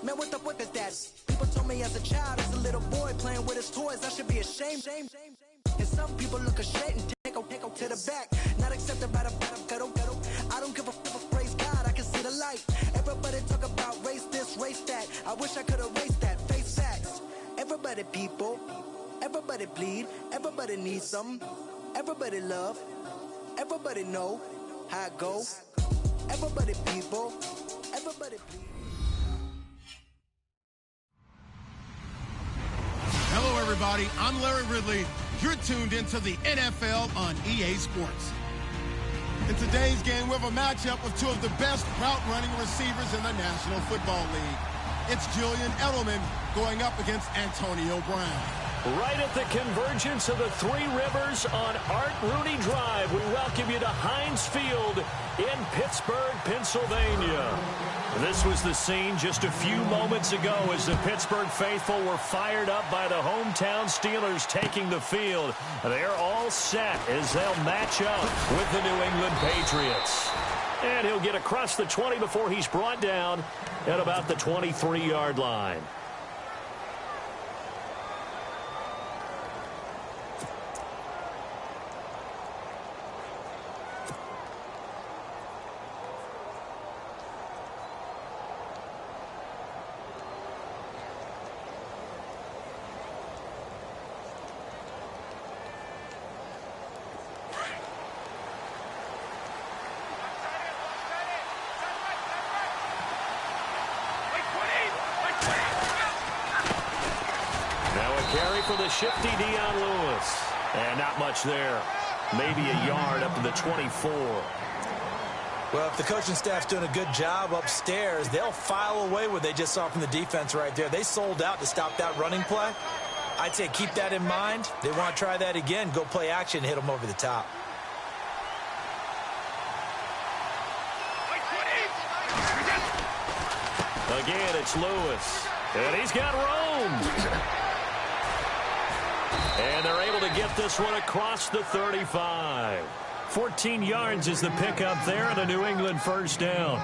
Man, what the fuck is that? People told me as a child, as a little boy playing with his toys, I should be ashamed. And some people look ashamed and take out to the back. Not accepted by the ghetto. I don't give a praise God, I can see the light. Everybody talk about race this, race that. I wish I could erase that, face facts. Everybody people, everybody bleed, everybody needs something. Everybody love, everybody know how it go. Everybody people, everybody bleed. Hello, everybody. I'm Larry Ridley. You're tuned into the NFL on EA Sports. In today's game, we have a matchup of two of the best route-running receivers in the National Football League. It's Julian Edelman going up against Antonio Brown. Right at the convergence of the Three Rivers on Art Rooney Drive, we welcome you to Heinz Field in Pittsburgh, Pennsylvania. This was the scene just a few moments ago as the Pittsburgh faithful were fired up by the hometown Steelers taking the field. They're all set as they'll match up with the New England Patriots. And he'll get across the 20 before he's brought down at about the 23-yard line. For the shifty Dion Lewis. And not much there. Maybe a yard up to the 24. Well, if the coaching staff's doing a good job upstairs, they'll file away what they just saw from the defense right there. They sold out to stop that running play. I'd say keep that in mind. They want to try that again. Go play action, hit them over the top. Again, it's Lewis. And he's got room. And they're able to get this one across the 35. 14 yards is the pickup there and a New England first down.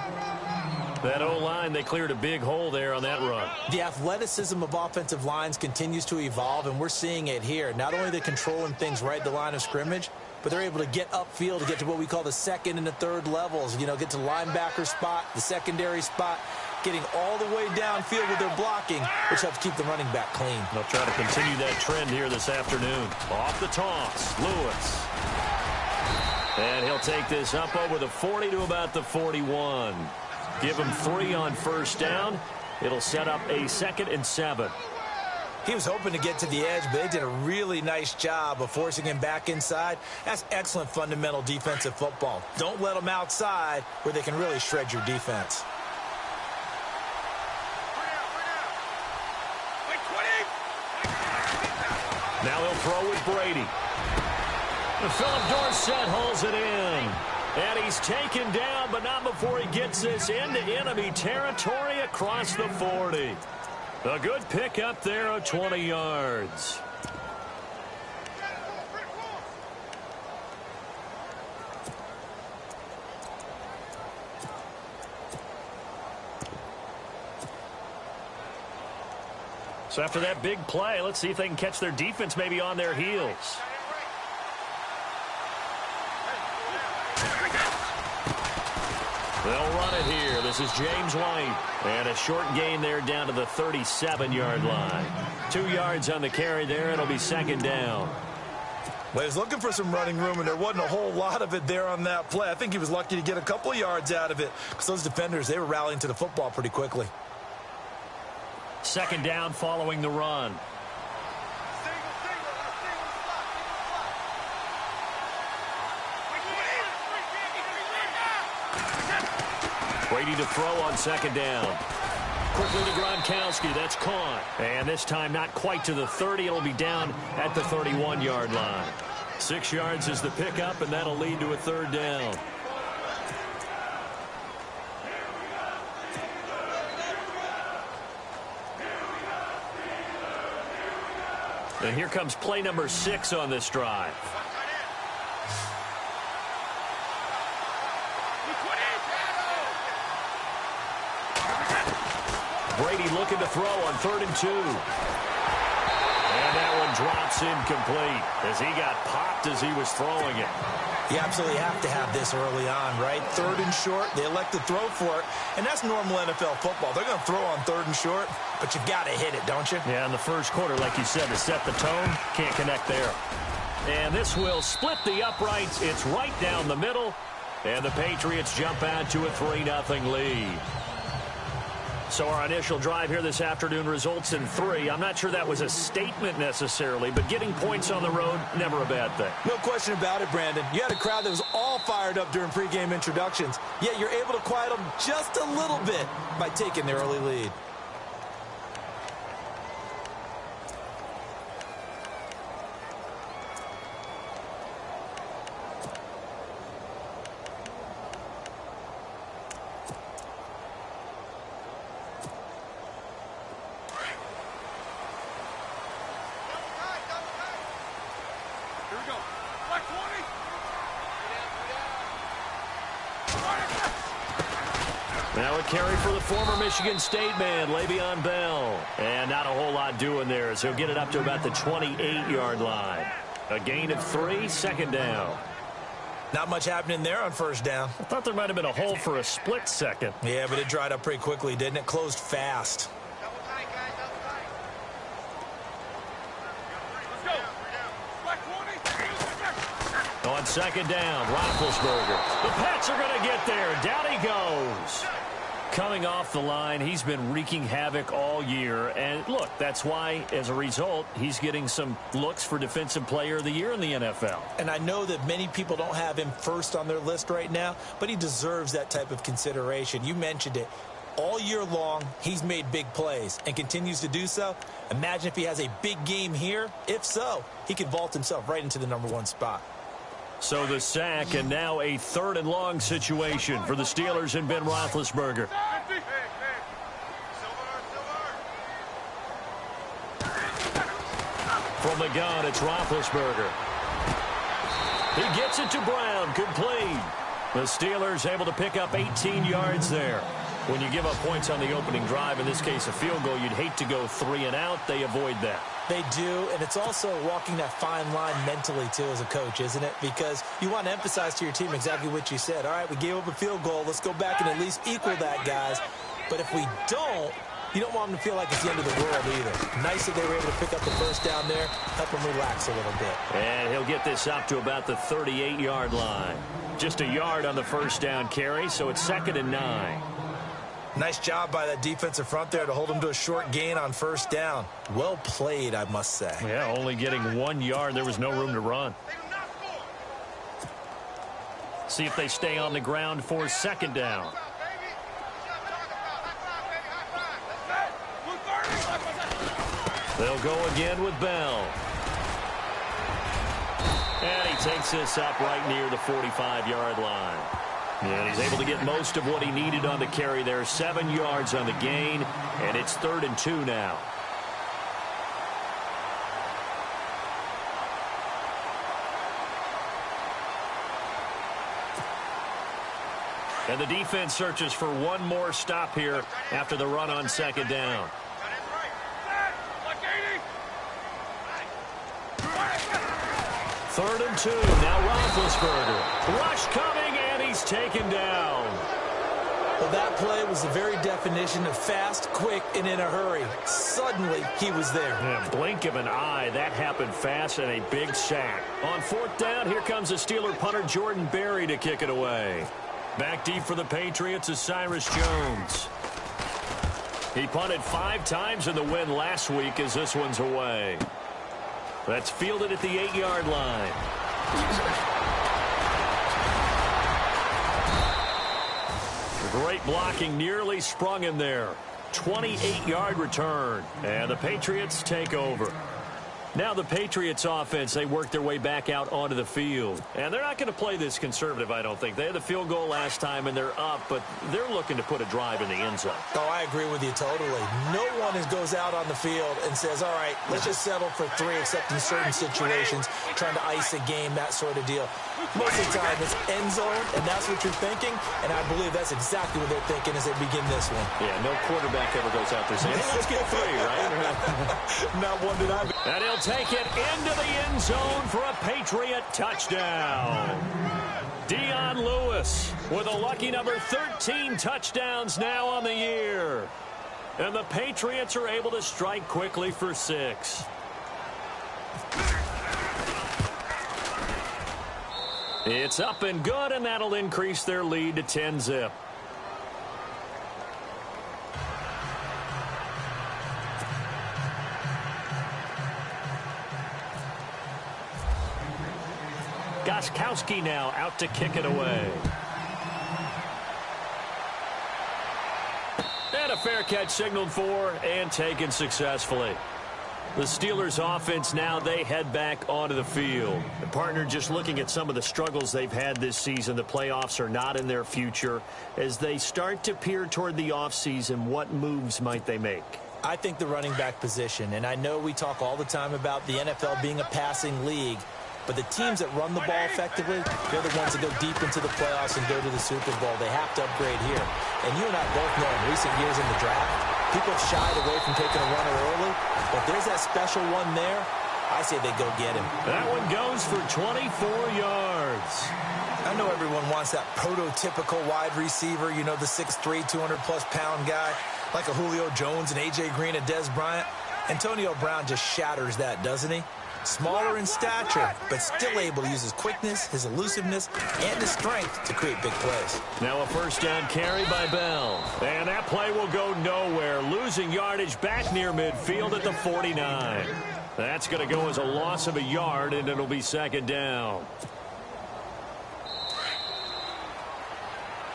That O-line, they cleared a big hole there on that run. The athleticism of offensive lines continues to evolve, and we're seeing it here. Not only are they controlling things right at the line of scrimmage, but they're able to get upfield to get to what we call the second and the third levels. You know, get to the linebacker spot, the secondary spot, getting all the way downfield with their blocking, which helps keep the running back clean. They'll try to continue that trend here this afternoon. Off the toss, Lewis. And he'll take this up over the 40 to about the 41. Give him 3 on first down. It'll set up a 2nd and 7. He was hoping to get to the edge, but they did a really nice job of forcing him back inside. That's excellent fundamental defensive football. Don't let them outside where they can really shred your defense. Now he'll throw with Brady. Philip Dorsett holds it in. And he's taken down, but not before he gets this into enemy territory across the 40. A good pick up there of 20 yards. So after that big play, let's see if they can catch their defense maybe on their heels. They'll run it here. This is James White. And a short gain there down to the 37-yard line. 2 yards on the carry there. It'll be 2nd down. Well, he was looking for some running room, and there wasn't a whole lot of it there on that play. I think he was lucky to get a couple of yards out of it because those defenders, they were rallying to the football pretty quickly. 2nd down following the run. Brady to throw on 2nd down. Quickly to Gronkowski. That's caught. And this time not quite to the 30. It'll be down at the 31-yard line. 6 yards is the pickup, and that'll lead to a 3rd down. And here comes play number 6 on this drive. Brady looking to throw on 3rd and 2. And that one drops incomplete as he got popped as he was throwing it. You absolutely have to have this early on, right? 3rd and short, they elect to throw for it, and that's normal NFL football. They're going to throw on 3rd and short, but you've got to hit it, don't you? Yeah, in the first quarter, like you said, to set the tone, can't connect there. And this will split the uprights. It's right down the middle, and the Patriots jump out to a 3-0 lead. So our initial drive here this afternoon results in 3. I'm not sure that was a statement necessarily, but getting points on the road, never a bad thing. No question about it, Brandon. You had a crowd that was all fired up during pregame introductions, yet you're able to quiet them just a little bit by taking the early lead. Now a carry for the former Michigan State man, Le'Veon Bell. And not a whole lot doing there, as he'll get it up to about the 28-yard line. A gain of 3, 2nd down. Not much happening there on 1st down. I thought there might have been a hole for a split second. Yeah, but it dried up pretty quickly, didn't it? Closed fast. On 2nd down, Roethlisberger. The Pats are going to get there. Down he goes. Coming off the line, he's been wreaking havoc all year. And look, that's why, as a result, he's getting some looks for Defensive Player of the Year in the NFL. And I know that many people don't have him first on their list right now, but he deserves that type of consideration. You mentioned it. All year long, he's made big plays and continues to do so. Imagine if he has a big game here. If so, he could vault himself right into the #1 spot. So the sack, and now a 3rd and long situation for the Steelers and Ben Roethlisberger. From the gun, it's Roethlisberger. He gets it to Brown, complete. The Steelers able to pick up 18 yards there. When you give up points on the opening drive, in this case a field goal, you'd hate to go 3 and out. They avoid that. They do, and it's also walking that fine line mentally, too, as a coach, isn't it? Because you want to emphasize to your team exactly what you said. All right, we gave up a field goal. Let's go back and at least equal that, guys. But if we don't, you don't want them to feel like it's the end of the world either. Nice that they were able to pick up the 1st down there, help them relax a little bit. And he'll get this up to about the 38-yard line. Just a yard on the 1st down carry, so it's 2nd and 9. Nice job by that defensive front there to hold him to a short gain on 1st down. Well played, I must say. Yeah, only getting 1 yard. There was no room to run. See if they stay on the ground for 2nd down. They'll go again with Bell. And he takes this up right near the 45-yard line. And he's able to get most of what he needed on the carry there. 7 yards on the gain, and it's 3rd and 2 now. And the defense searches for one more stop here after the run on 2nd down. Third and 2. Now Roethlisberger. Rush coming, and he's taken down. Well, that play was the very definition of fast, quick, and in a hurry. Suddenly, he was there. Yeah, blink of an eye. That happened fast, and a big sack. On 4th down, here comes the Steeler punter Jordan Berry to kick it away. Back deep for the Patriots is Cyrus Jones. He punted 5 times in the win last week as this one's away. That's fielded at the 8-yard line. Great blocking, nearly sprung him there. 28-yard return, and the Patriots take over. Now the Patriots offense, they work their way back out onto the field. And they're not going to play this conservative, I don't think. They had the field goal last time, and they're up, but they're looking to put a drive in the end zone. Oh, I agree with you totally. No one goes out on the field and says, all right, let's just settle for 3, except in certain situations, trying to ice a game, that sort of deal. Most of the time, it's end zone, and that's what you're thinking, and I believe that's exactly what they're thinking as they begin this one. Yeah, no quarterback ever goes out there saying, hey, let's get 3, right? Not one that I've... And he'll take it into the end zone for a Patriot touchdown. Dion Lewis with a lucky number 13 touchdowns now on the year. And the Patriots are able to strike quickly for 6. It's up and good, and that'll increase their lead to 10-zip. Gostkowski now out to kick it away. And a fair catch signaled for and taken successfully. The Steelers offense now, they head back onto the field. And partner, just looking at some of the struggles they've had this season, the playoffs are not in their future. As they start to peer toward the offseason, what moves might they make? I think the running back position, and I know we talk all the time about the NFL being a passing league, but the teams that run the ball effectively, they're the ones that go deep into the playoffs and go to the Super Bowl. They have to upgrade here. And you and I both know in recent years in the draft, people have shied away from taking a runner early. But there's that special one there. I say they go get him. That one goes for 24 yards. I know everyone wants that prototypical wide receiver, you know, the 6'3", 200-plus pound guy, like a Julio Jones and A.J. Green and Dez Bryant. Antonio Brown just shatters that, doesn't he? Smaller in stature, but still able to use his quickness, his elusiveness, and his strength to create big plays. Now a first down carry by Bell. And that play will go nowhere, losing yardage back near midfield at the 49. That's going to go as a loss of a yard, and it'll be second down.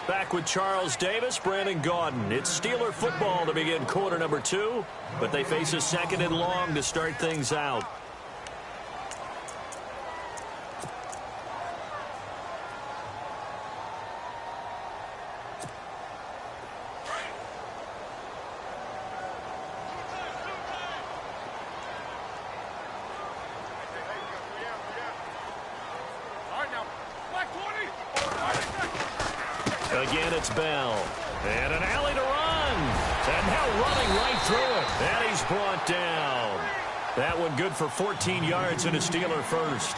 Back with Charles Davis, Brandon Gaudin. It's Steeler football to begin quarter number 2, but they face a second and long to start things out. Again, it's Bell. And an alley to run. And now running right through it. And he's brought down. That one good for 14 yards and a Steeler first.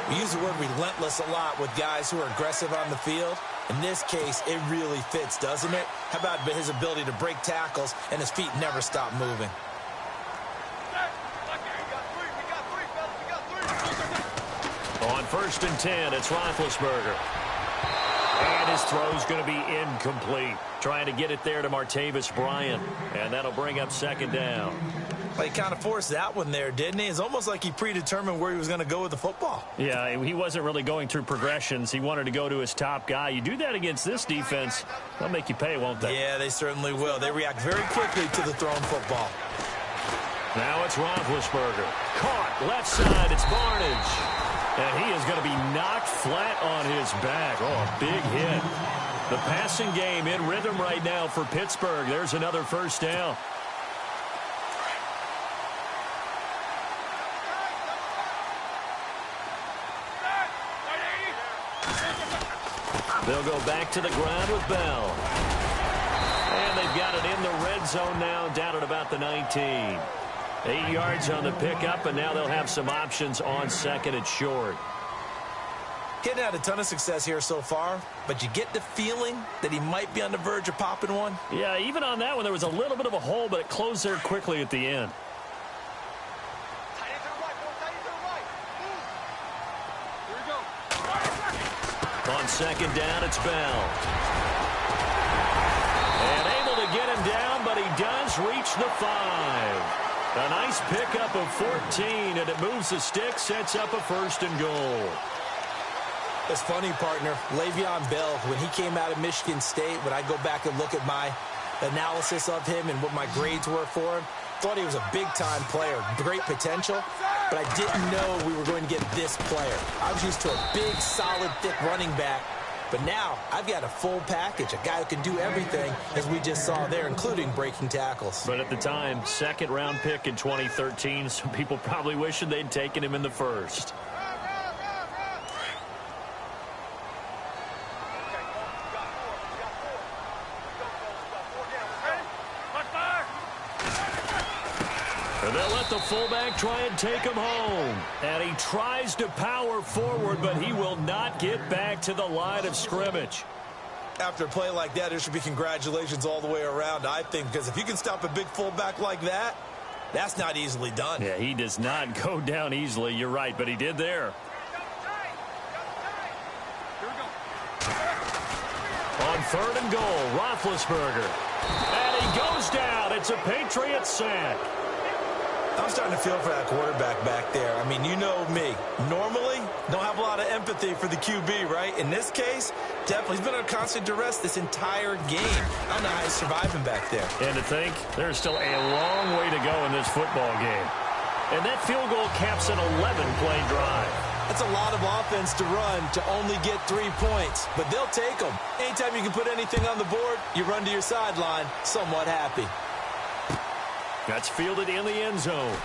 We use the word relentless a lot with guys who are aggressive on the field. In this case, it really fits, doesn't it? How about his ability to break tackles and his feet never stop moving? On 1st and 10, it's Roethlisberger. And his throw's going to be incomplete. Trying to get it there to Martavis Bryant. And that'll bring up second down. Well, he kind of forced that one there, didn't he? It's almost like he predetermined where he was going to go with the football. Yeah, he wasn't really going through progressions. He wanted to go to his top guy. You do that against this defense, they'll make you pay, won't they? Yeah, they certainly will. They react very quickly to the thrown football. Now it's Roethlisberger. Caught left side. It's Barnage. And he is going to be knocked flat on his back. Oh, a big hit. The passing game in rhythm right now for Pittsburgh. There's another first down. They'll go back to the ground with Bell. And they've got it in the red zone now, down at about the 19. 8 yards on the pickup, and now they'll have some options on second and short. Getting had a ton of success here so far, but you get the feeling that he might be on the verge of popping one. Yeah, even on that one, there was a little bit of a hole, but it closed there quickly at the end. On second down, it's Bell. And able to get him down, but he does reach the 5. A nice pickup of 14, and it moves the stick, sets up a 1st and goal. It's funny, partner. Le'Veon Bell, when he came out of Michigan State, when I go back and look at my analysis of him and what my grades were for him, thought he was a big-time player, great potential, but I didn't know we were going to get this player. I was used to a big, solid, thick running back, but now I've got a full package, a guy who can do everything, as we just saw there, including breaking tackles. But at the time, second-round pick in 2013, some people probably wishing they'd taken him in the first. And they'll let the fullback try and take him home. And he tries to power forward, but he will not get back to the line of scrimmage. After a play like that, there should be congratulations all the way around, I think, because if you can stop a big fullback like that, that's not easily done. Yeah, he does not go down easily. You're right, but he did there. On 3rd and goal, Roethlisberger. And he goes down. It's a Patriots sack. I'm starting to feel for that quarterback back there. I mean, you know me. Normally, don't have a lot of empathy for the QB, right? In this case, definitely. He's been under constant duress this entire game. I don't know how he's surviving back there. And to think, there's still a long way to go in this football game. And that field goal caps an 11-play drive. That's a lot of offense to run to only get 3 points, but they'll take them. Anytime you can put anything on the board, you run to your sideline somewhat happy. That's fielded in the end zone.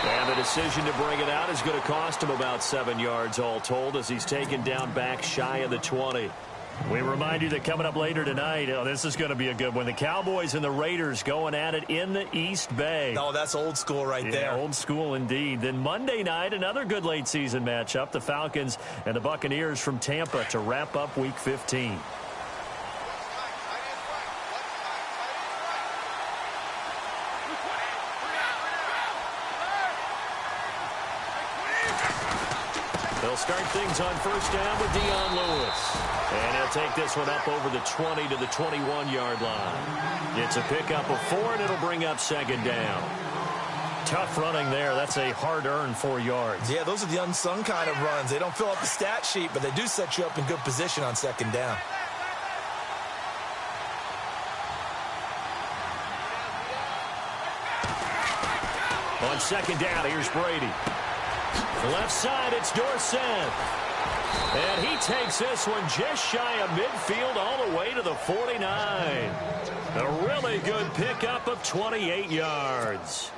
And the decision to bring it out is going to cost him about 7 yards all told as he's taken down back shy of the 20. We remind you that coming up later tonight, this is going to be a good one. The Cowboys and the Raiders going at it in the East Bay. Oh, that's old school right there. Old school indeed. Then Monday night, another good late season matchup. The Falcons and the Buccaneers from Tampa to wrap up Week 15. They'll start things on first down with Dion Lewis. And he'll take this one up over the 20 to the 21-yard line. It's a pickup of 4, and it'll bring up second down. Tough running there. That's a hard-earned 4 yards. Yeah, those are the unsung kind of runs. They don't fill up the stat sheet, but they do set you up in good position on second down. On second down, here's Brady. Left side, it's Dorsett. And he takes this one just shy of midfield all the way to the 49. A really good pickup of 28 yards.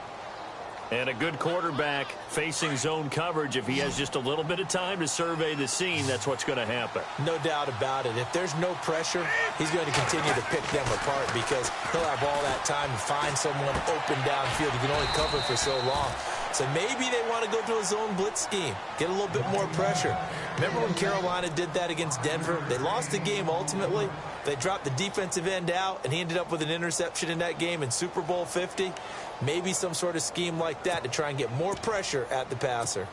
And a good quarterback facing zone coverage. If he has just a little bit of time to survey the scene, that's what's going to happen. No doubt about it. If there's no pressure, he's going to continue to pick them apart because he'll have all that time to find someone open downfield. He can only cover for so long. So maybe they want to go to a zone blitz scheme, get a little bit more pressure. Remember when Carolina did that against Denver? They lost the game ultimately. They dropped the defensive end out, and he ended up with an interception in that game in Super Bowl 50. Maybe some sort of scheme like that to try and get more pressure at the passer.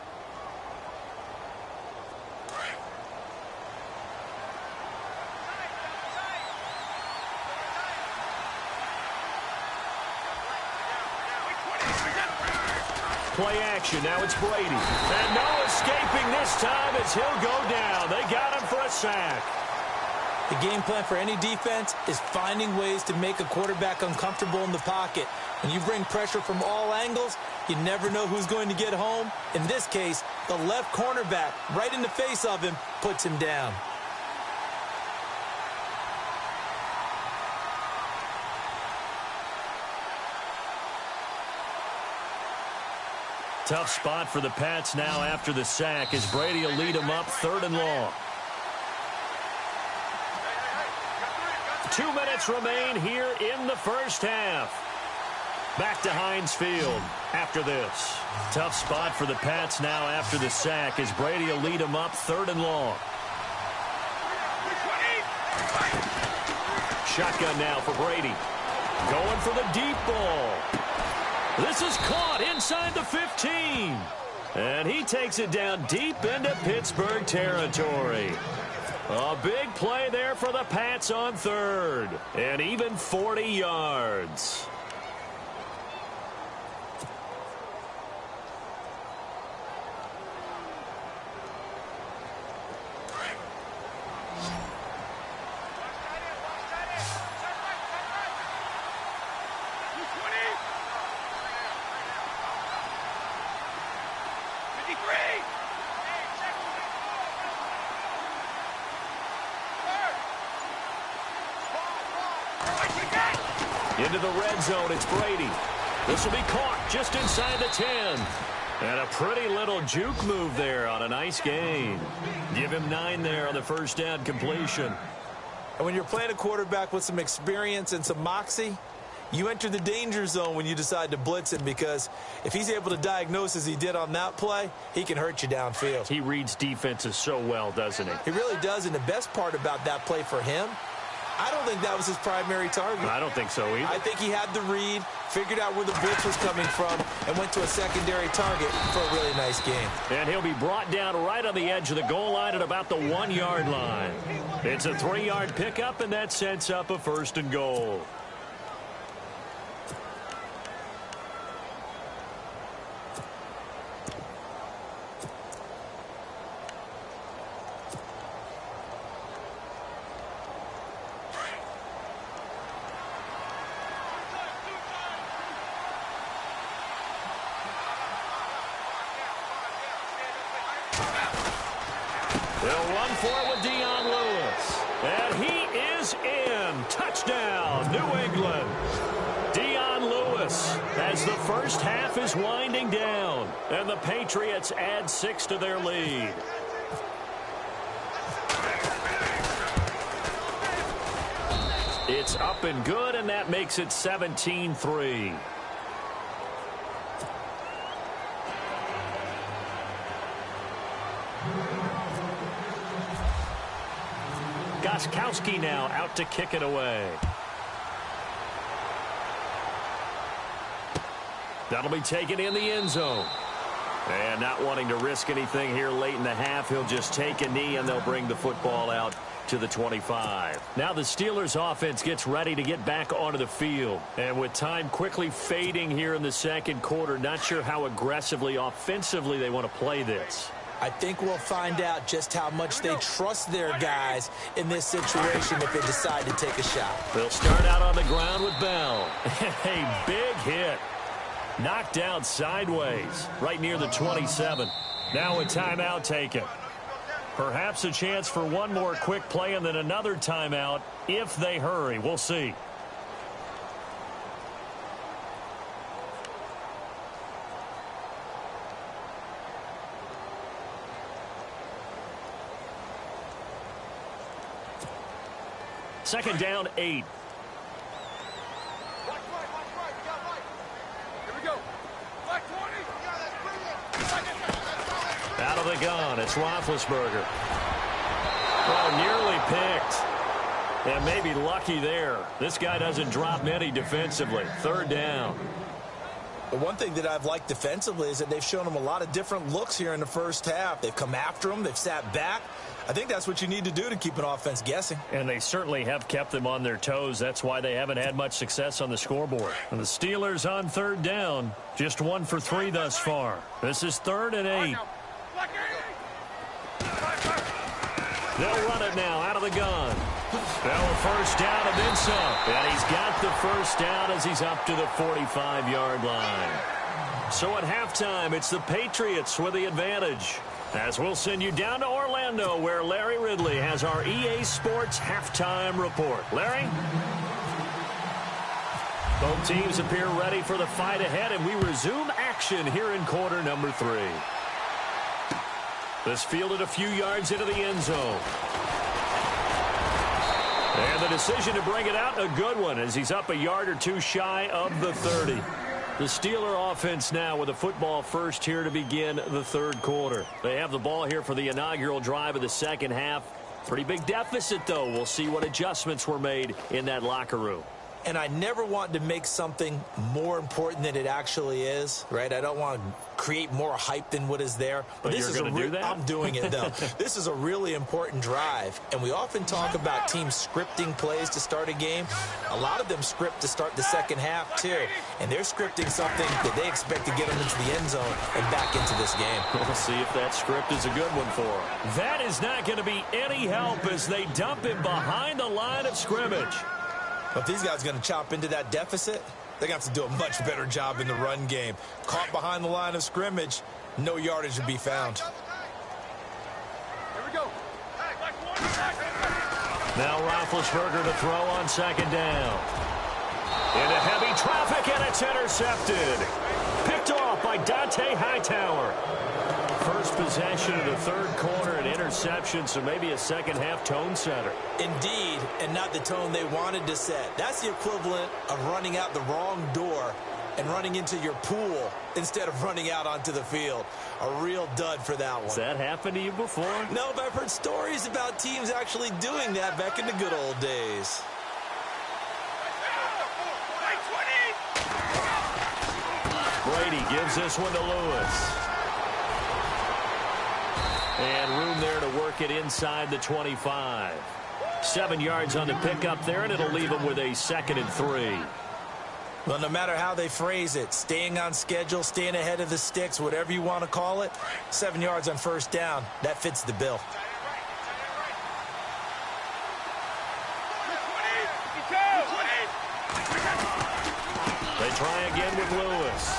Play action. Now it's Brady. And no escaping this time as he'll go down. They got him for a sack. The game plan for any defense is finding ways to make a quarterback uncomfortable in the pocket. When you bring pressure from all angles, you never know who's going to get home. In this case, the left cornerback, right in the face of him, puts him down. Tough spot for the Pats now after the sack as Brady will lead them up 3rd and long. 2 minutes remain here in the first half. Back to Heinz Field after this. Tough spot for the Pats now after the sack as Brady will lead them up 3rd and long. Shotgun now for Brady. Going for the deep ball. This is caught inside the 15. And he takes it down deep into Pittsburgh territory. A big play there for the Pats on 3rd. And even 40 yards. Into the red zone, it's Brady. This will be caught just inside the 10. And a pretty little juke move there on a nice gain. Give him 9 there on the first down completion. And when you're playing a quarterback with some experience and some moxie, you enter the danger zone when you decide to blitz him, because if he's able to diagnose as he did on that play, he can hurt you downfield. He reads defenses so well, doesn't he? He really does, and the best part about that play for him, I don't think that was his primary target. I don't think so either. I think he had the read, figured out where the blitz was coming from, and went to a secondary target for a really nice game. And he'll be brought down right on the edge of the goal line at about the 1-yard line. It's a 3-yard pickup, and that sets up a 1st and goal. They'll run for it with Dion Lewis. And he is in. Touchdown, New England. Dion Lewis, as the first half is winding down. And the Patriots add 6 to their lead. It's up and good, and that makes it 17-3. Gostkowski now out to kick it away. That'll be taken in the end zone. And not wanting to risk anything here late in the half, he'll just take a knee, and they'll bring the football out to the 25. Now the Steelers offense gets ready to get back onto the field. And with time quickly fading here in the second quarter, not sure how aggressively offensively they want to play this. I think we'll find out just how much they trust their guys in this situation if they decide to take a shot. They'll start out on the ground with Bell. A big hit. Knocked down sideways right near the 27. Now a timeout taken. Perhaps a chance for one more quick play and then another timeout if they hurry. We'll see. Second down, 8. Out of the gun, it's Roethlisberger. Oh, nearly picked. And maybe lucky there. This guy doesn't drop many defensively. Third down. But one thing that I've liked defensively is that they've shown him a lot of different looks here in the first half. They've come after him. They've sat back. I think that's what you need to do to keep an offense guessing. And they certainly have kept them on their toes. That's why they haven't had much success on the scoreboard. And the Steelers on third down, just 1 for 3 thus far. This is 3rd and 8. They'll run it now out of the gun. Bell, first down and then some. And he's got the first down as he's up to the 45-yard line. So at halftime, it's the Patriots with the advantage. As we'll send you down to Orlando, where Larry Ridley has our EA Sports halftime report. Larry? Both teams appear ready for the fight ahead, and we resume action here in quarter number 3. This fielded a few yards into the end zone. And the decision to bring it out, a good one, as he's up a yard or two shy of the 30. The Steeler offense now with a football first here to begin the third quarter. They have the ball here for the inaugural drive of the second half. Pretty big deficit, though. We'll see what adjustments were made in that locker room. And I never want to make something more important than it actually is, right? I don't want to create more hype than what is there. But this you're going to do that? I'm doing it, though. This is a really important drive. And we often talk about teams scripting plays to start a game. A lot of them script to start the second half, too. And they're scripting something that they expect to get them into the end zone and back into this game. We'll see if that script is a good one for them. That is not going to be any help as they dump him behind the line of scrimmage. But if these guys are going to chop into that deficit, they're going to have to do a much better job in the run game. Caught behind the line of scrimmage, no yardage to be found. Here we go. Now Roethlisberger to throw on second down. Into It's intercepted. Picked off by Dante Hightower. First possession of the third quarter, an interception, so maybe a second-half tone setter. Indeed, and not the tone they wanted to set. That's the equivalent of running out the wrong door and running into your pool instead of running out onto the field. A real dud for that one. Has that happened to you before? No, but I've heard stories about teams actually doing that back in the good old days. Brady gives this one to Lewis. And room there to work it inside the 25. 7 yards on the pickup there, and it'll leave him with a 2nd and 3. Well, no matter how they phrase it, staying on schedule, staying ahead of the sticks, whatever you want to call it, 7 yards on first down, that fits the bill. They try again with Lewis.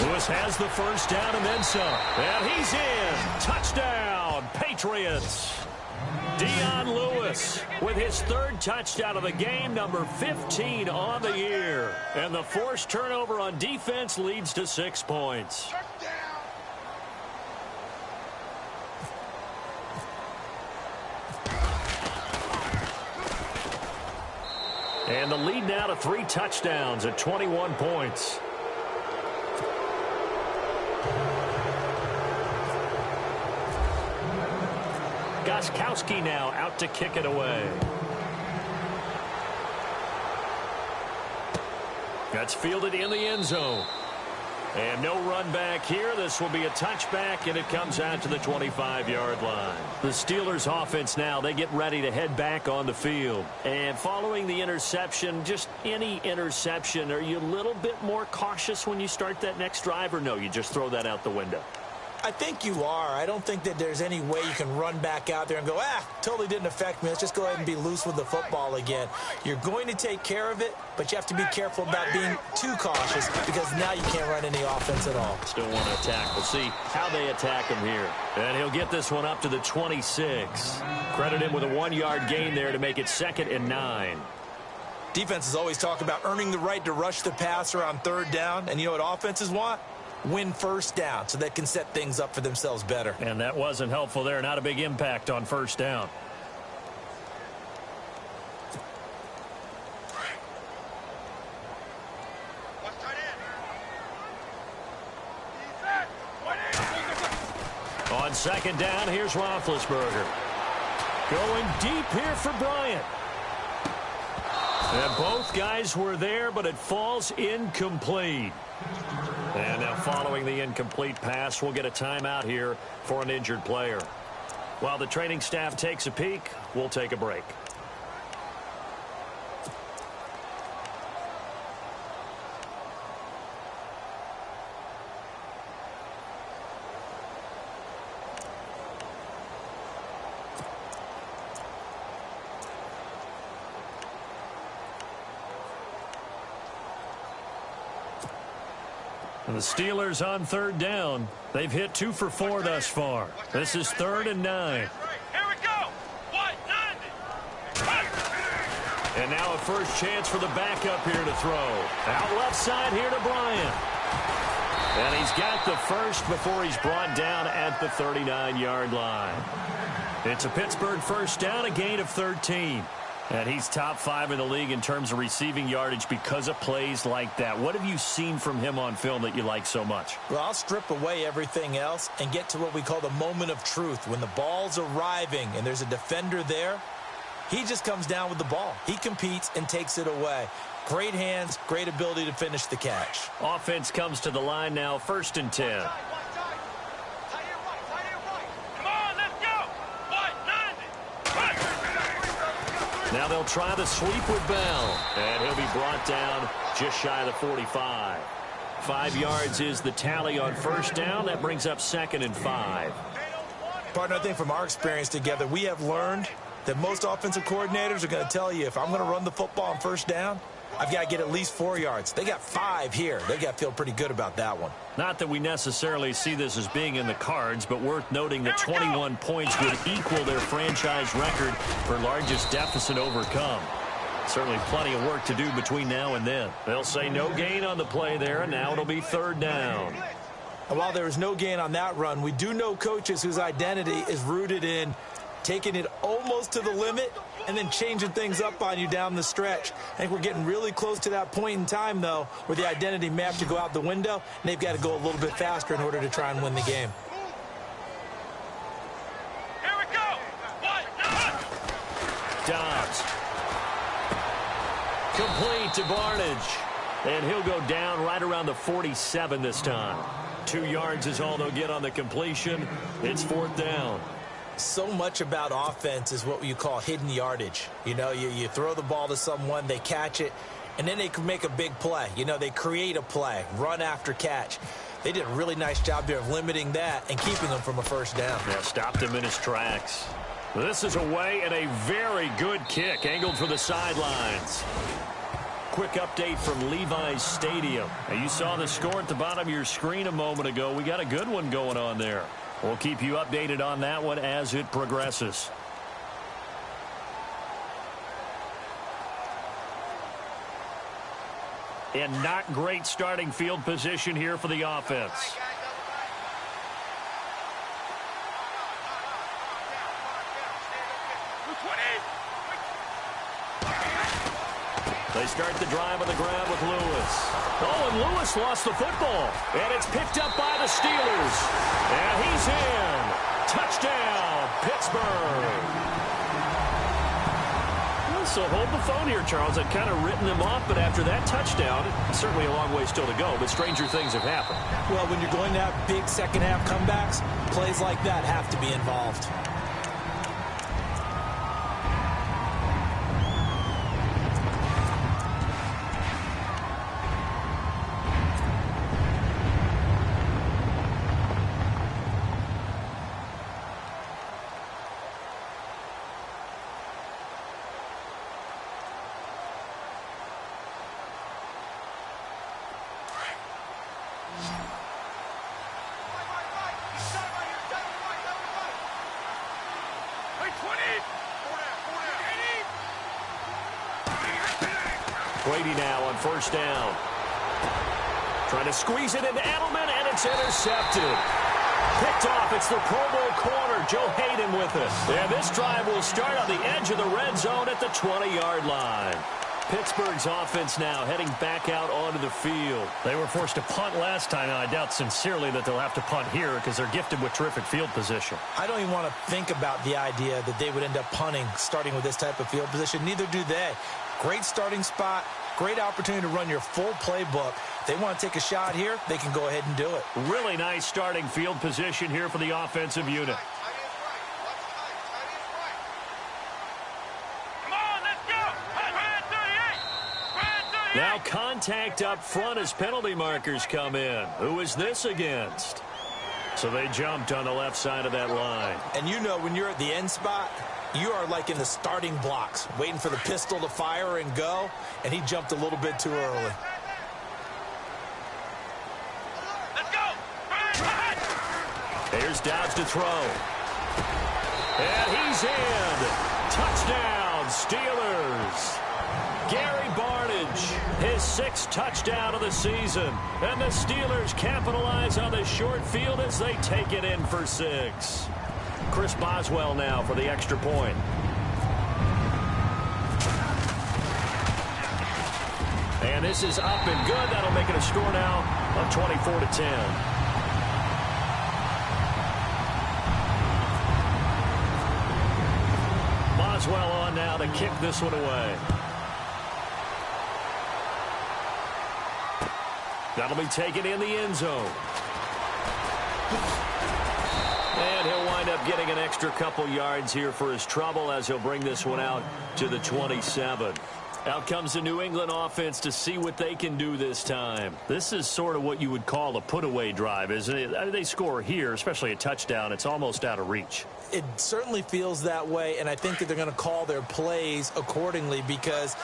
Lewis has the first down and then some. And he's in. Touchdown, Patriots. Dion Lewis with his 3rd touchdown of the game, number 15 on the year. And the forced turnover on defense leads to 6 points. And the lead now to 3 touchdowns at 21 points. Gostkowski now out to kick it away. That's fielded in the end zone. And no run back here. This will be a touchback, and it comes out to the 25-yard line. The Steelers' offense now, they get ready to head back on the field. And following the interception, just any interception, are you a little bit more cautious when you start that next drive, or no, you just throw that out the window? I think you are. I don't think that there's any way you can run back out there and go, totally didn't affect me. Let's just go ahead and be loose with the football again. You're going to take care of it, but you have to be careful about being too cautious because now you can't run any offense at all. Still want to attack. We'll see how they attack him here. And he'll get this one up to the 26. Credit him with a 1-yard gain there to make it 2nd and 9. Defenses always talk about earning the right to rush the passer on 3rd down, and you know what offenses want? Win first down so they can set things up for themselves better. And that wasn't helpful there. Not a big impact on first down. On 2nd down, here's Roethlisberger. Going deep here for Bryant. And both guys were there, but it falls incomplete. And now following the incomplete pass, we'll get a timeout here for an injured player. While the training staff takes a peek, we'll take a break. And the Steelers on 3rd down. They've hit 2 for 4 thus far. This is 3rd and 9. Here we go. 190. And now a first chance for the backup here to throw. Out left side here to Bryant. And he's got the first before he's brought down at the 39-yard line. It's a Pittsburgh first down, a gain of 13. And he's top 5 in the league in terms of receiving yardage because of plays like that. What have you seen from him on film that you like so much? Well, I'll strip away everything else and get to what we call the moment of truth. When the ball's arriving and there's a defender there, he just comes down with the ball. He competes and takes it away. Great hands, great ability to finish the catch. Offense comes to the line now, 1st and 10. Now they'll try the sweep with Bell. And he'll be brought down just shy of the 45. 5 yards is the tally on first down. That brings up 2nd and 5. Partner, I think from our experience together, we have learned that most offensive coordinators are going to tell you if I'm going to run the football on first down, I've got to get at least 4 yards. They got 5 here. They got to feel pretty good about that one. Not that we necessarily see this as being in the cards, but worth noting that 21 points would equal their franchise record for largest deficit overcome. Certainly plenty of work to do between now and then. They'll say no gain on the play there, and now it'll be third down. And while there was no gain on that run, we do know coaches whose identity is rooted in taking it almost to the limit and then changing things up on you down the stretch. I think we're getting really close to that point in time, though, where the identity may have to go out the window, and they've got to go a little bit faster in order to try and win the game. Here we go. Dobbs. Complete to Barnidge. And he'll go down right around the 47 this time. 2 yards is all they'll get on the completion. It's fourth down. So much about offense is what you call hidden yardage. You know, you throw the ball to someone, they catch it, and then they can make a big play. You know, they create a play, run after catch. They did a really nice job there of limiting that and keeping them from a first down. Yeah, stopped him in his tracks. This is away and a very good kick, angled for the sidelines. Quick update from Levi's Stadium. Now, you saw the score at the bottom of your screen a moment ago. We got a good one going on there. We'll keep you updated on that one as it progresses. And not great starting field position here for the offense. They start the drive on the ground with Lewis. Oh, and Lewis lost the football. And it's picked up by the Steelers. And he's in. Touchdown, Pittsburgh. So hold the phone here, Charles. I'd kind of written them off, but after that touchdown, certainly a long way still to go, but stranger things have happened. Well, when you're going to have big second-half comebacks, plays like that have to be involved. Brady now on first down. Trying to squeeze it into Edelman, and it's intercepted. Picked off. It's the Pro Bowl corner, Joe Hayden with it. And this drive will start on the edge of the red zone at the 20-yard line. Pittsburgh's offense now heading back out onto the field. They were forced to punt last time, and I doubt sincerely that they'll have to punt here because they're gifted with terrific field position. I don't even want to think about the idea that they would end up punting starting with this type of field position. Neither do they. Great starting spot, great opportunity to run your full playbook. If they want to take a shot here, they can go ahead and do it. Really nice starting field position here for the offensive unit. Now contact up front as penalty markers come in. Who is this against? So they jumped on the left side of that line. And you know when you're at the end spot, you are like in the starting blocks, waiting for the pistol to fire and go, and he jumped a little bit too early. Let's go! Here's Dobbs to throw. And he's in. Touchdown, Steelers. Gary Barnidge, his 6th touchdown of the season. And the Steelers capitalize on the short field as they take it in for 6. Chris Boswell now for the extra point. And this is up and good. That'll make it a score now of 24-10. Boswell on now to kick this one away. That'll be taken in the end zone. And he'll wind up getting an extra couple yards here for his trouble as he'll bring this one out to the 27. Out comes the New England offense to see what they can do this time. This is sort of what you would call a put-away drive, isn't it? They score here, especially a touchdown. It's almost out of reach. It certainly feels that way, and I think that they're going to call their plays accordingly because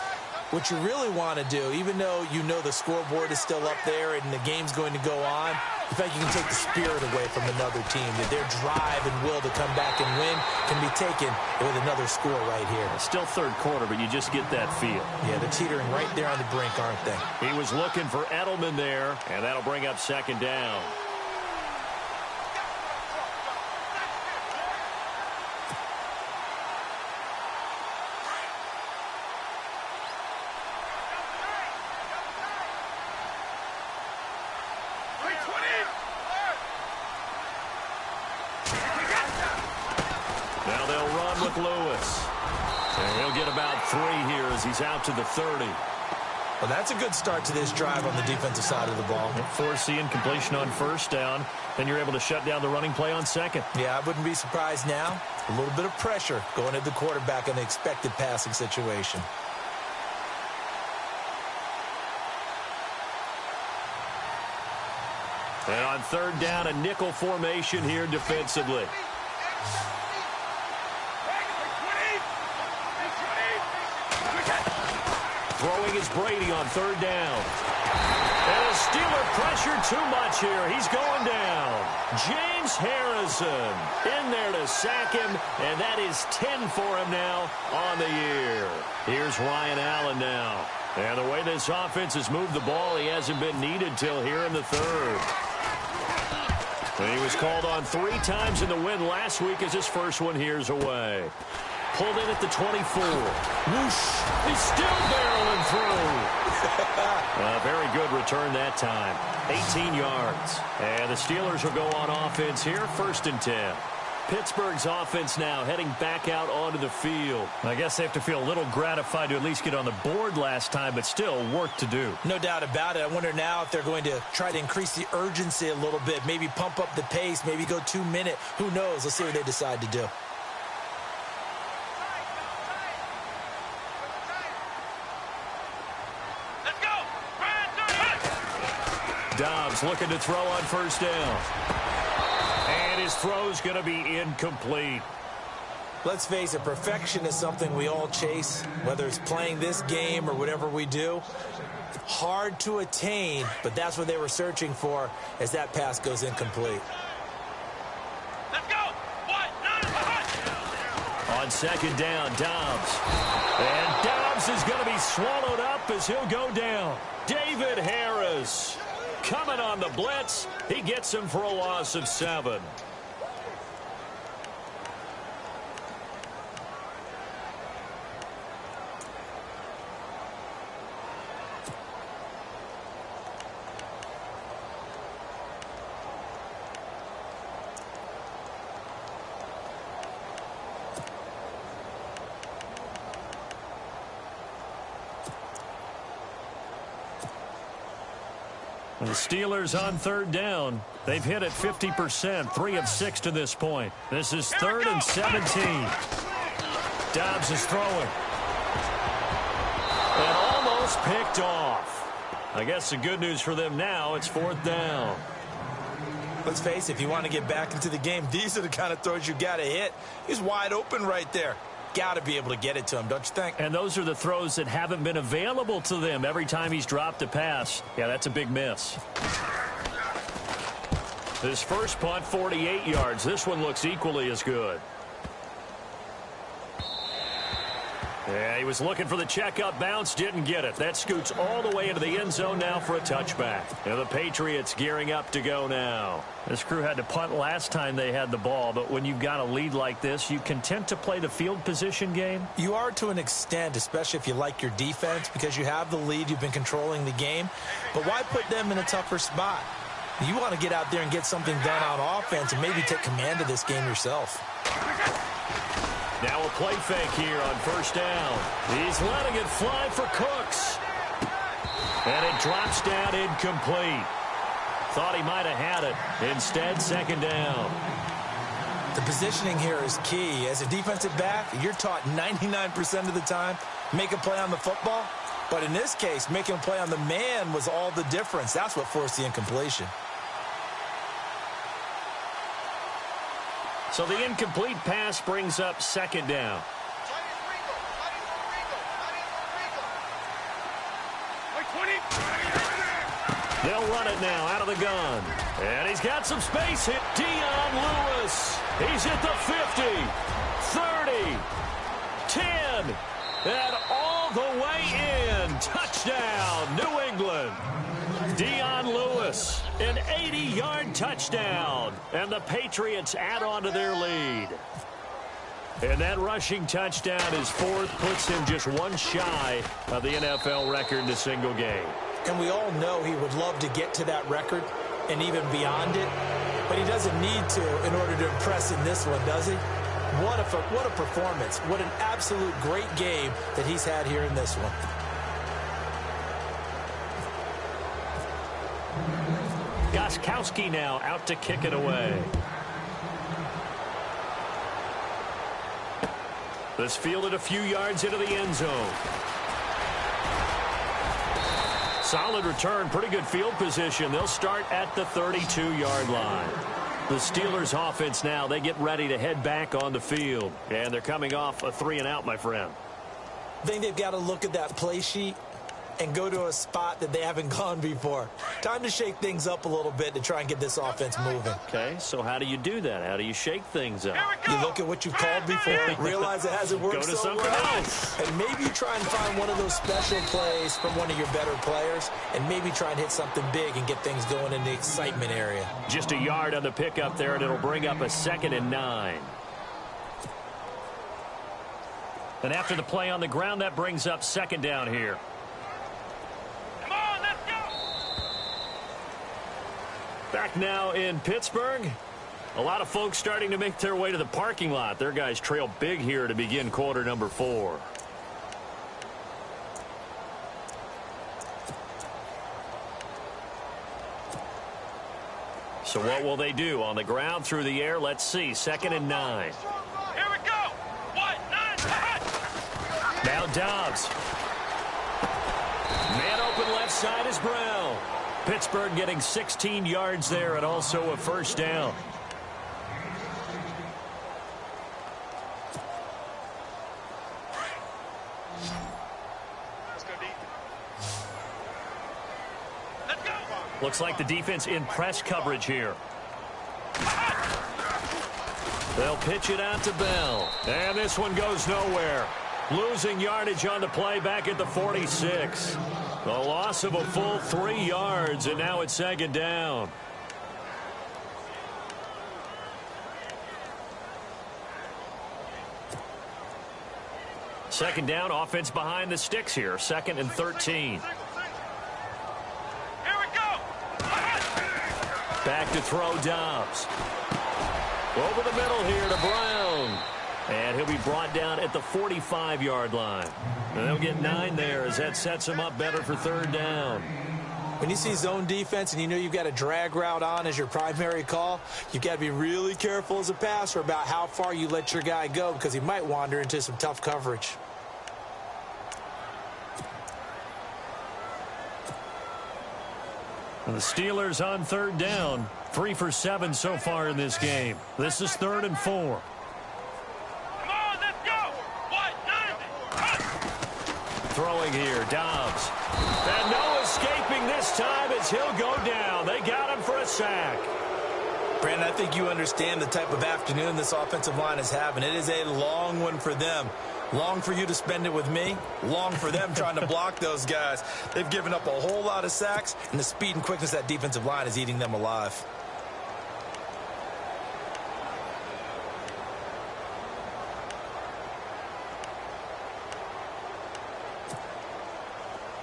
What you really want to do, even though you know the scoreboard is still up there and the game's going to go on, in fact, you can take the spirit away from another team, that their drive and will to come back and win can be taken with another score right here. It's still third quarter, but you just get that feel. Yeah, they're teetering right there on the brink, aren't they? He was looking for Edelman there, and that'll bring up second down. Now they'll run with Lewis. And he'll get about 3 here as he's out to the 30. Well, that's a good start to this drive on the defensive side of the ball. Force the incompletion on first down. Then you're able to shut down the running play on second. Yeah, I wouldn't be surprised now. A little bit of pressure going at the quarterback in the expected passing situation. And on third down, a nickel formation here defensively. Throwing is Brady on third down. And a Steeler pressure too much here. He's going down. James Harrison in there to sack him, and that is 10 for him now on the year. Here's Ryan Allen now. And the way this offense has moved the ball, he hasn't been needed till here in the third. And he was called on 3 times in the win last week as his first one here's away. Pulled in at the 24. Whoosh. He's still barreling through. Very good return that time. 18 yards. And the Steelers will go on offense here, 1st and 10. Pittsburgh's offense now heading back out onto the field. I guess they have to feel a little gratified to at least get on the board last time, but still work to do. No doubt about it. I wonder now if they're going to try to increase the urgency a little bit, maybe pump up the pace, maybe go 2-minute. Who knows? Let's see what they decide to do. Dobbs looking to throw on first down. And his throw's going to be incomplete. Let's face it, perfection is something we all chase, whether it's playing this game or whatever we do. Hard to attain, but that's what they were searching for as that pass goes incomplete. Let's go! On second down, Dobbs. And Dobbs is going to be swallowed up as he'll go down. David Harris coming on the blitz. He gets him for a loss of 7. The Steelers on third down. They've hit it 50%, 3 of 6 to this point. This is 3rd and 17. Dobbs is throwing. And almost picked off. I guess the good news for them now, it's 4th down. Let's face it, if you want to get back into the game, these are the kind of throws you got to hit. He's wide open right there. Got to be able to get it to him, don't you think? And those are the throws that haven't been available to them every time he's dropped a pass. Yeah, that's a big miss. His first punt, 48 yards. This one looks equally as good. Yeah, he was looking for the checkup bounce, didn't get it. That scoots all the way into the end zone now for a touchback. And the Patriots gearing up to go now. This crew had to punt last time they had the ball, but when you've got a lead like this, you content to play the field position game? You are to an extent, especially if you like your defense, because you have the lead, you've been controlling the game. But why put them in a tougher spot? You want to get out there and get something done on offense and maybe take command of this game yourself. Now a play fake here on first down. He's letting it fly for Cooks. And it drops down incomplete. Thought he might have had it. Instead, second down. The positioning here is key. As a defensive back, you're taught 99% of the time, make a play on the football. But in this case, making a play on the man was all the difference. That's what forced the incompletion. So the incomplete pass brings up second down. They'll run it now out of the gun. And he's got some space hit. Dion Lewis. He's at the 50, 30, 10, and all the way in. Touchdown, New England. Dion Lewis, an 80-yard touchdown. And the Patriots add on to their lead. And that rushing touchdown is fourth, puts him just one shy of the NFL record in a single game. And we all know he would love to get to that record and even beyond it, but he doesn't need to in order to impress in this one, does he? What a performance. What an absolute great game that he's had here in this one. Gostkowski now out to kick it away. This fielded a few yards into the end zone. Solid return, pretty good field position. They'll start at the 32-yard line. The Steelers offense now, they get ready to head back on the field. And they're coming off a 3-and-out, my friend. I think they've got to look at that play sheet and go to a spot that they haven't gone before. Time to shake things up a little bit to try and get this offense moving. Okay, so how do you do that? How do you shake things up? You look at what you've called before, realize it hasn't worked Go to so something well, else. and maybe you try and find one of those special plays from one of your better players, and maybe try and hit something big and get things going in the excitement area. Just a yard on the pickup there, and it'll bring up a 2nd and 9. And after the play on the ground, that brings up 2nd down here. Back now in Pittsburgh. A lot of folks starting to make their way to the parking lot. Their guys trail big here to begin quarter number 4. So what will they do? On the ground, through the air, let's see. 2nd and 9. Here we go. 1, 9, Now Dobbs. Man open left side is Brown. Pittsburgh getting 16 yards there and also a first down. let's go. Looks like the defense in press coverage here. They'll pitch it out to Bell. And this one goes nowhere. Losing yardage on the play back at the 46. A loss of a full 3 yards, and now it's 2nd down. Second down, offense behind the sticks here. 2nd and 13. Here we go. Back to throw Dobbs. Over the middle here to Brown. And he'll be brought down at the 45-yard line. And they'll get 9 there as that sets him up better for 3rd down. When you see zone defense and you know you've got a drag route on as your primary call, you've got to be really careful as a passer about how far you let your guy go because he might wander into some tough coverage. And the Steelers on 3rd down. 3 for 7 so far in this game. This is 3rd and 4. Throwing here, Dobbs. And no escaping this time as he'll go down. They got him for a sack. Brandon, I think you understand the type of afternoon this offensive line is having. It is a long one for them. Long for you to spend it with me. Long for them trying to block those guys. They've given up a whole lot of sacks, and the speed and quickness of that defensive line is eating them alive.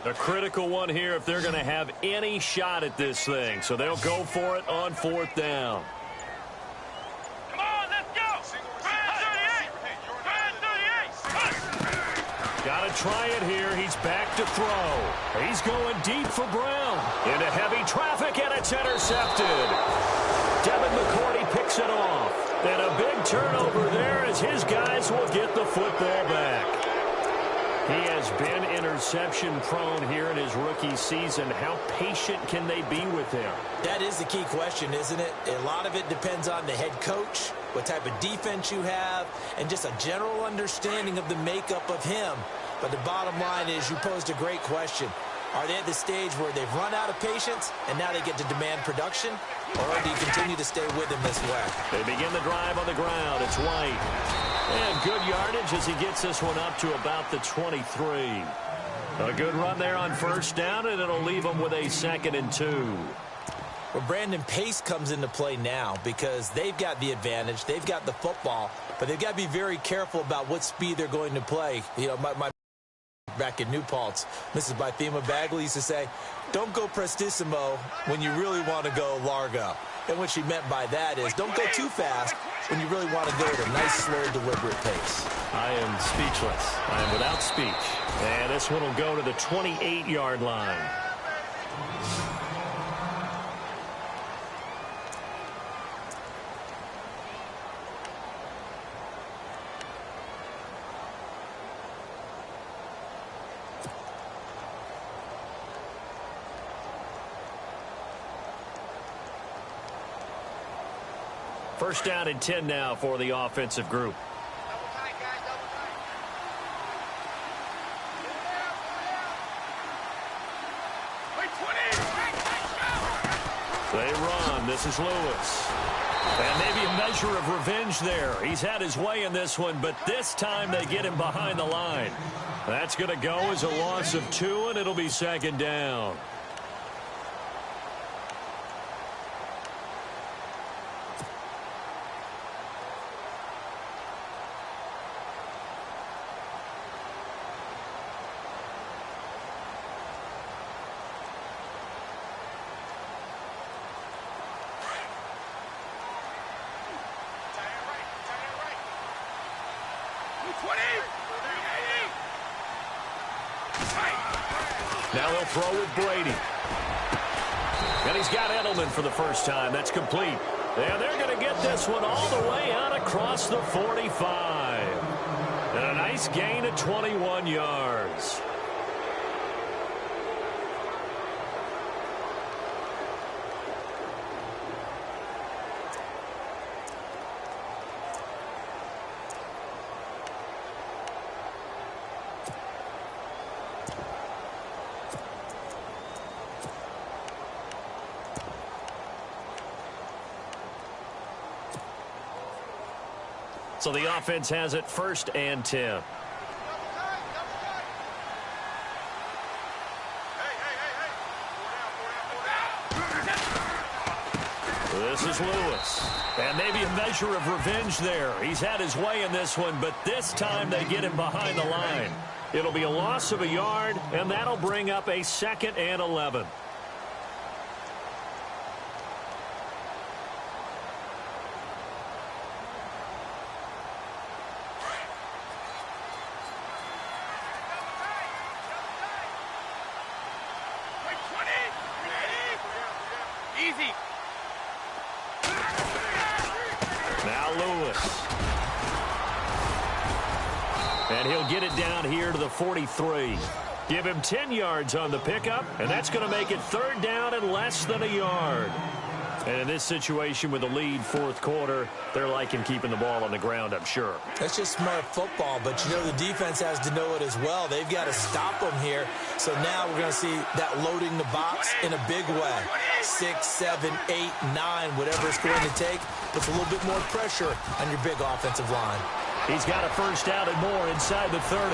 A critical one here if they're going to have any shot at this thing. So they'll go for it on 4th down. Come on, let's go. Brand 38. Got to try it here. He's back to throw. He's going deep for Brown. Into heavy traffic, and it's intercepted. Devin McCourty picks it off. And a big turnover there as his guys will get the football back. He has been interception-prone here in his rookie season. How patient can they be with him? That is the key question, isn't it? A lot of it depends on the head coach, what type of defense you have, and just a general understanding of the makeup of him. But the bottom line is you posed a great question. Are they at the stage where they've run out of patience and now they get to demand production? Or do you continue to stay with him this way? They begin the drive on the ground. It's White. And good yardage as he gets this one up to about the 23. A good run there on first down, and it'll leave them with a 2nd and 2. Well, Brandon, pace comes into play now because they've got the advantage. They've got the football, but they've got to be very careful about what speed they're going to play. You know, my back in New Paltz, Mrs. Bythema Bagley used to say, don't go prestissimo when you really want to go largo. And what she meant by that is don't go too fast when you really want to go at a nice, slow, deliberate pace. I am speechless. I am without speech. And this one will go to the 28-yard line. First down and 10 now for the offensive group. They run. This is Lewis. And maybe a measure of revenge there. He's had his way in this one, but this time they get him behind the line. That's going to go as a loss of 2, and it'll be 2nd down. Now they'll throw with Brady. And he's got Edelman for the first time. That's complete. And they're going to get this one all the way out across the 45. And a nice gain of 21 yards. So the offense has it 1st and 10. This is Lewis. And maybe a measure of revenge there. He's had his way in this one, but this time they get him behind the line. It'll be a loss of a yard, and that'll bring up a 2nd and 11. Now Lewis. And he'll get it down here to the 43. Give him 10 yards on the pickup, and that's going to make it 3rd down and less than a yard. And in this situation with the lead 4th quarter, they're liking keeping the ball on the ground, I'm sure. That's just smart football, but you know the defense has to know it as well. They've got to stop them here. So now we're going to see that loading the box in a big way. 6, 7, 8, 9, whatever it's going to take, puts a little bit more pressure on your big offensive line. He's got a first down and more inside the 30.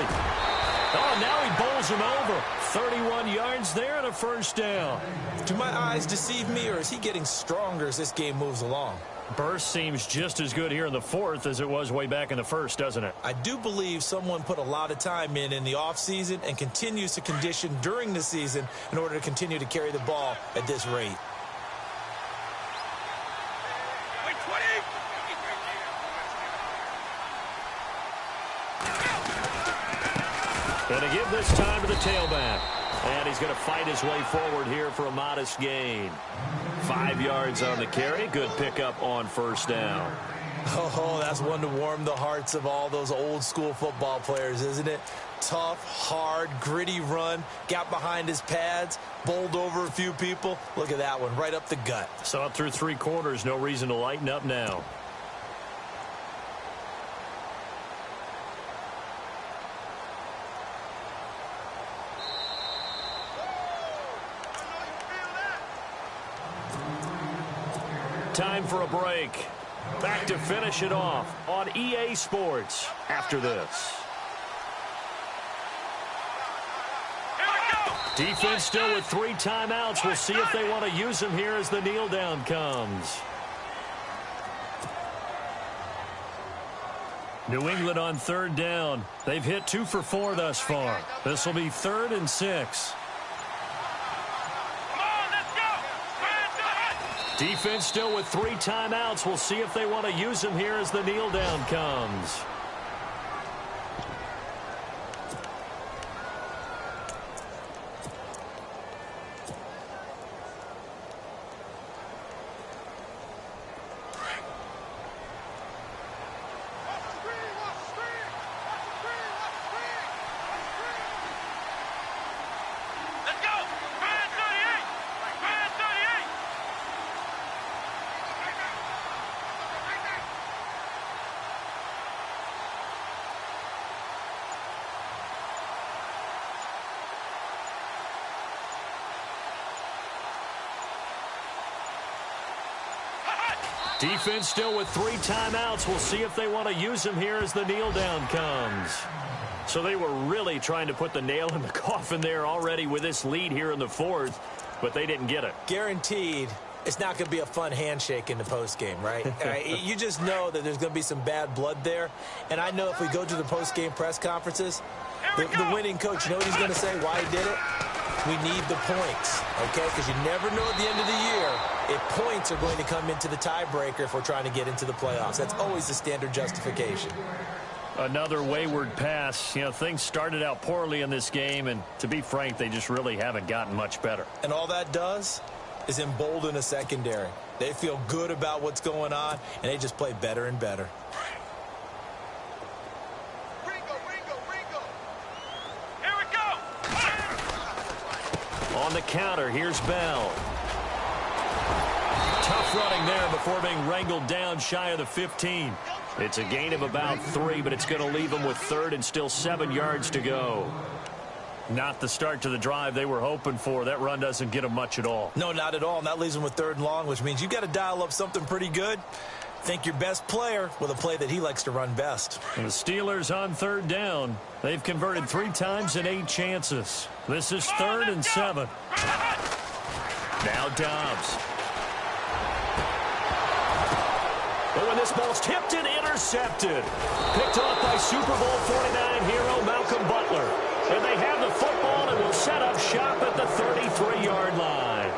Oh, now he bowls him over. 31 yards there and a first down. Do my eyes deceive me, or is he getting stronger as this game moves along? Burst seems just as good here in the 4th as it was way back in the 1st, doesn't it? I do believe someone put a lot of time in the offseason and continues to condition during the season in order to continue to carry the ball at this rate. And to give this time to the tailback. And he's going to fight his way forward here for a modest gain. 5 yards on the carry. Good pickup on first down. Oh, that's one to warm the hearts of all those old school football players, isn't it? Tough, hard, gritty run. Got behind his pads. Bowled over a few people. Look at that one, right up the gut. So up through 3 quarters, no reason to lighten up now. time for a break. Back to finish it off on EA Sports after this. Defense still with 3 timeouts. We'll see if they want to use them here as the kneel down comes. New England on 3rd down. They've hit 2 for 4 thus far. This will be 3rd and 6. Defense still with 3 timeouts. We'll see if they want to use them here as the kneel down comes. Defense still with 3 timeouts. We'll see if they want to use them here as the kneel down comes. So they were really trying to put the nail in the coffin there already with this lead here in the 4th, but they didn't get it. Guaranteed it's not going to be a fun handshake in the postgame, right? You just know that there's going to be some bad blood there. And I know if we go to the postgame press conferences, the winning coach, you know what he's going to say, why he did it? We need the points, okay? Because you never know at the end of the year if points are going to come into the tiebreaker if we're trying to get into the playoffs. That's always the standard justification. Another wayward pass. You know, things started out poorly in this game, and to be frank, they just really haven't gotten much better. And all that does is embolden a secondary. They feel good about what's going on, and they just play better and better. On the counter, here's Bell. Tough running there before being wrangled down shy of the 15. It's a gain of about 3, but it's going to leave them with 3rd and still 7 yards to go. Not the start to the drive they were hoping for. That run doesn't get them much at all. No, not at all. And that leaves them with 3rd and long, which means you've got to dial up something pretty good. Think your best player with a play that he likes to run best. And the Steelers on 3rd down. They've converted 3 times in 8 chances. This is 3rd and 7. Now Dobbs. But when this ball's tipped and intercepted. Picked off by Super Bowl 49 hero Malcolm Butler. And they have the football and will set up shop at the 33-yard line.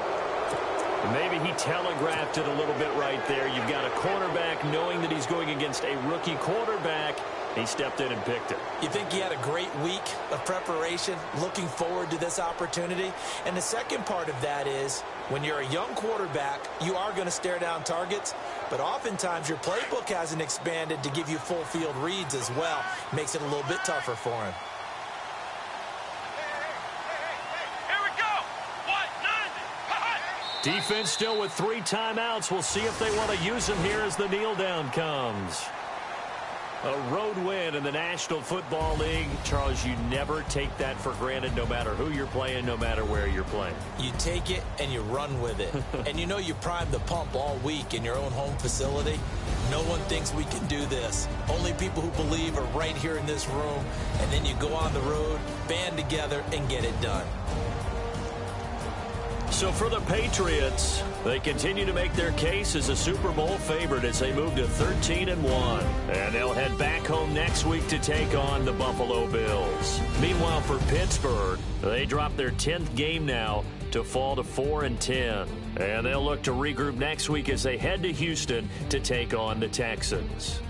Maybe he telegraphed it a little bit right there. You've got a cornerback knowing that he's going against a rookie quarterback. He stepped in and picked it. You think he had a great week of preparation, looking forward to this opportunity? And the second part of that is, when you're a young quarterback, you are going to stare down targets, but oftentimes your playbook hasn't expanded to give you full field reads as well. Makes it a little bit tougher for him. Defense still with 3 timeouts. We'll see if they want to use them here as the kneel down comes. A road win in the National Football League. Charles, you never take that for granted no matter who you're playing, no matter where you're playing. You take it and you run with it. And you know you primed the pump all week in your own home facility. No one thinks we can do this. Only people who believe are right here in this room. And then you go on the road, band together, and get it done. So for the Patriots, they continue to make their case as a Super Bowl favorite as they move to 13-1. And they'll head back home next week to take on the Buffalo Bills. Meanwhile, for Pittsburgh, they drop their 10th game now to fall to 4-10. And they'll look to regroup next week as they head to Houston to take on the Texans.